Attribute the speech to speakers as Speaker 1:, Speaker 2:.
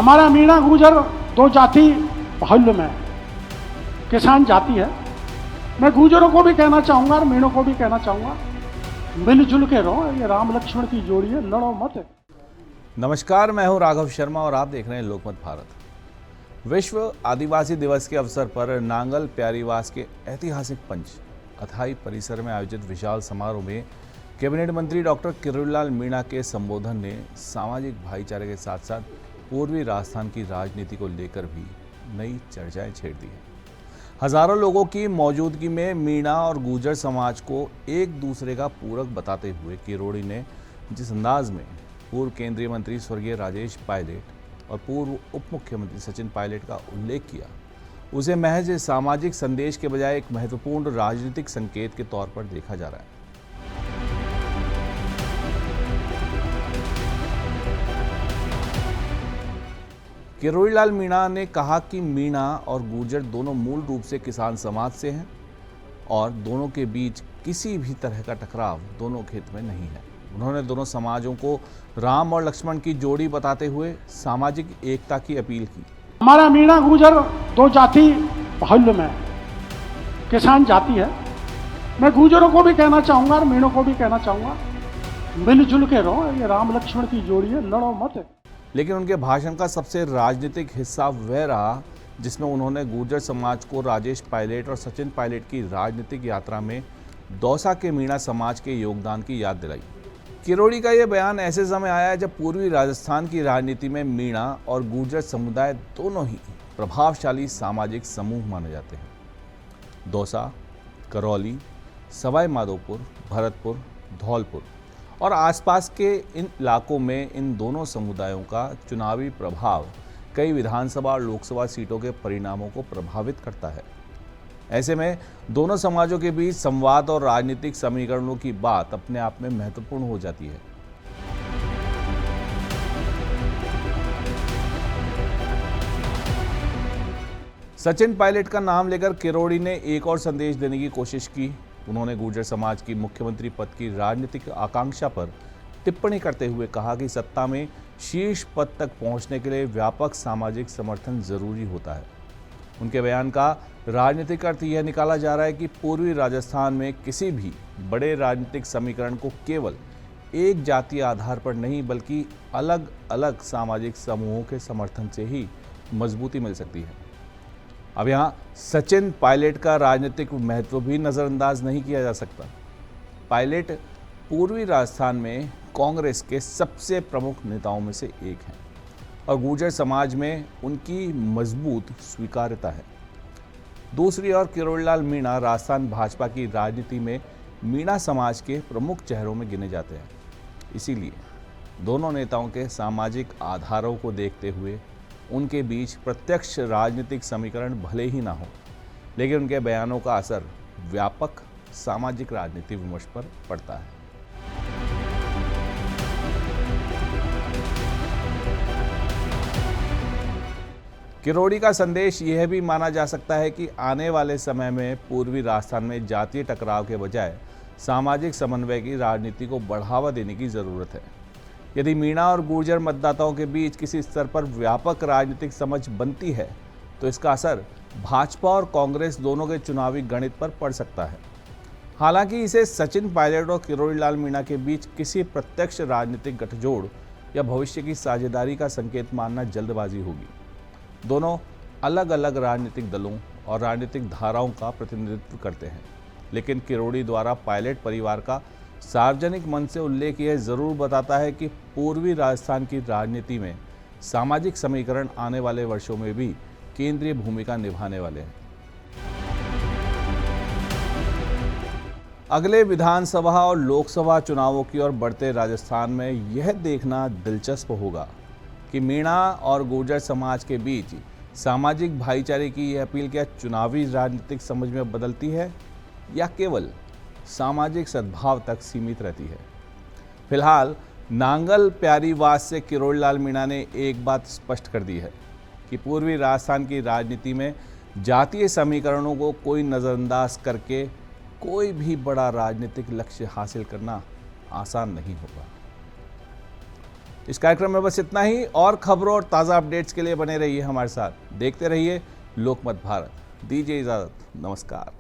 Speaker 1: हमारा मीणा गुर्जर दो जाति बाहुल्य में किसान जाति है। मैं गुर्जरों को भी कहना चाहूँगा और मीणों को भी कहना चाहूँगा, मिलजुल के रहो, ये राम लक्ष्मण की जोड़ी है, लड़ो मत।
Speaker 2: नमस्कार, मैं हूं राघव शर्मा और आप देख रहे हैं लोकमत भारत। विश्व आदिवासी दिवस के अवसर पर नांगल प्यारीवास के ऐतिहासिक पंच अथाई परिसर में आयोजित विशाल समारोह में कैबिनेट मंत्री डॉक्टर किरोड़ीलाल मीणा के संबोधन ने सामाजिक भाईचारे के साथ साथ पूर्वी राजस्थान की राजनीति को लेकर भी नई चर्चाएं छेड़ दी हैं। हजारों लोगों की मौजूदगी में मीणा और गुर्जर समाज को एक दूसरे का पूरक बताते हुए किरोड़ी ने जिस अंदाज में पूर्व केंद्रीय मंत्री स्वर्गीय राजेश पायलट और पूर्व उप मुख्यमंत्री सचिन पायलट का उल्लेख किया, उसे महज सामाजिक संदेश के बजाय एक महत्वपूर्ण राजनीतिक संकेत के तौर पर देखा जा रहा है। किरोड़ीलाल मीणा ने कहा कि मीणा और गुर्जर दोनों मूल रूप से किसान समाज से हैं और दोनों के बीच किसी भी तरह का टकराव दोनों के हित में नहीं है। उन्होंने दोनों समाजों को राम और लक्ष्मण की जोड़ी बताते हुए सामाजिक एकता की अपील की।
Speaker 1: हमारा मीणा गुर्जर दो जाति बाहुल्य में किसान जाति है। मैं गुर्जरों को भी कहना चाहूँगा और मीणों को भी कहना चाहूँगा, मिलजुल के रहो, ये राम लक्ष्मण की जोड़ी है, लड़ो मत।
Speaker 2: लेकिन उनके भाषण का सबसे राजनीतिक हिस्सा वह रहा जिसमें उन्होंने गुर्जर समाज को राजेश पायलट और सचिन पायलट की राजनीतिक यात्रा में दौसा के मीणा समाज के योगदान की याद दिलाई। किरोड़ी का यह बयान ऐसे समय आया जब पूर्वी राजस्थान की राजनीति में मीणा और गुर्जर समुदाय दोनों ही प्रभावशाली सामाजिक समूह माने जाते हैं। दौसा, करौली, सवाई माधोपुर, भरतपुर, धौलपुर और आसपास के इन इलाकों में इन दोनों समुदायों का चुनावी प्रभाव कई विधानसभा और लोकसभा सीटों के परिणामों को प्रभावित करता है। ऐसे में दोनों समाजों के बीच संवाद और राजनीतिक समीकरणों की बात अपने आप में महत्वपूर्ण हो जाती है। सचिन पायलट का नाम लेकर किरोड़ी ने एक और संदेश देने की कोशिश की। उन्होंने गुर्जर समाज की मुख्यमंत्री पद की राजनीतिक आकांक्षा पर टिप्पणी करते हुए कहा कि सत्ता में शीर्ष पद तक पहुंचने के लिए व्यापक सामाजिक समर्थन जरूरी होता है। उनके बयान का राजनीतिक अर्थ यह निकाला जा रहा है कि पूर्वी राजस्थान में किसी भी बड़े राजनीतिक समीकरण को केवल एक जातीय आधार पर नहीं बल्कि अलग अलग सामाजिक समूहों के समर्थन से ही मजबूती मिल सकती है। अब यहाँ सचिन पायलट का राजनीतिक महत्व भी नज़रअंदाज नहीं किया जा सकता। पायलट पूर्वी राजस्थान में कांग्रेस के सबसे प्रमुख नेताओं में से एक हैं और गुर्जर समाज में उनकी मजबूत स्वीकार्यता है। दूसरी ओर किरोड़ीलाल मीणा राजस्थान भाजपा की राजनीति में मीणा समाज के प्रमुख चेहरों में गिने जाते हैं। इसीलिए दोनों नेताओं के सामाजिक आधारों को देखते हुए उनके बीच प्रत्यक्ष राजनीतिक समीकरण भले ही ना हो, लेकिन उनके बयानों का असर व्यापक सामाजिक राजनीतिक विमर्श पर पड़ता है। किरोड़ी का संदेश यह भी माना जा सकता है कि आने वाले समय में पूर्वी राजस्थान में जातीय टकराव के बजाय सामाजिक समन्वय की राजनीति को बढ़ावा देने की जरूरत है। यदि मीणा और गुर्जर मतदाताओं के बीच किसी स्तर पर व्यापक राजनीतिक समझ बनती है तो इसका असर भाजपा और कांग्रेस दोनों के चुनावी गणित पर पड़ सकता है। हालांकि इसे सचिन पायलट और किरोड़ीलाल मीणा के बीच किसी प्रत्यक्ष राजनीतिक गठजोड़ या भविष्य की साझेदारी का संकेत मानना जल्दबाजी होगी। दोनों अलग अलग राजनीतिक दलों और राजनीतिक धाराओं का प्रतिनिधित्व करते हैं, लेकिन किरोड़ी द्वारा पायलट परिवार का सार्वजनिक मंच से उल्लेख यह जरूर बताता है कि पूर्वी राजस्थान की राजनीति में सामाजिक समीकरण आने वाले वर्षों में भी केंद्रीय भूमिका निभाने वाले हैं। अगले विधानसभा और लोकसभा चुनावों की ओर बढ़ते राजस्थान में यह देखना दिलचस्प होगा कि मीणा और गुर्जर समाज के बीच सामाजिक भाईचारे की यह अपील क्या चुनावी राजनीतिक समझ में बदलती है या केवल सामाजिक सद्भाव तक सीमित रहती है। फिलहाल नांगल प्यारीवास से किरोड़ीलाल मीणा ने एक बात स्पष्ट कर दी है कि पूर्वी राजस्थान की राजनीति में जातीय समीकरणों को कोई नज़रअंदाज करके कोई भी बड़ा राजनीतिक लक्ष्य हासिल करना आसान नहीं होगा। इस कार्यक्रम में बस इतना ही। और खबरों और ताज़ा अपडेट्स के लिए बने रहिए हमारे साथ, देखते रहिए लोकमत भारत। दीजिए इजाज़त, नमस्कार।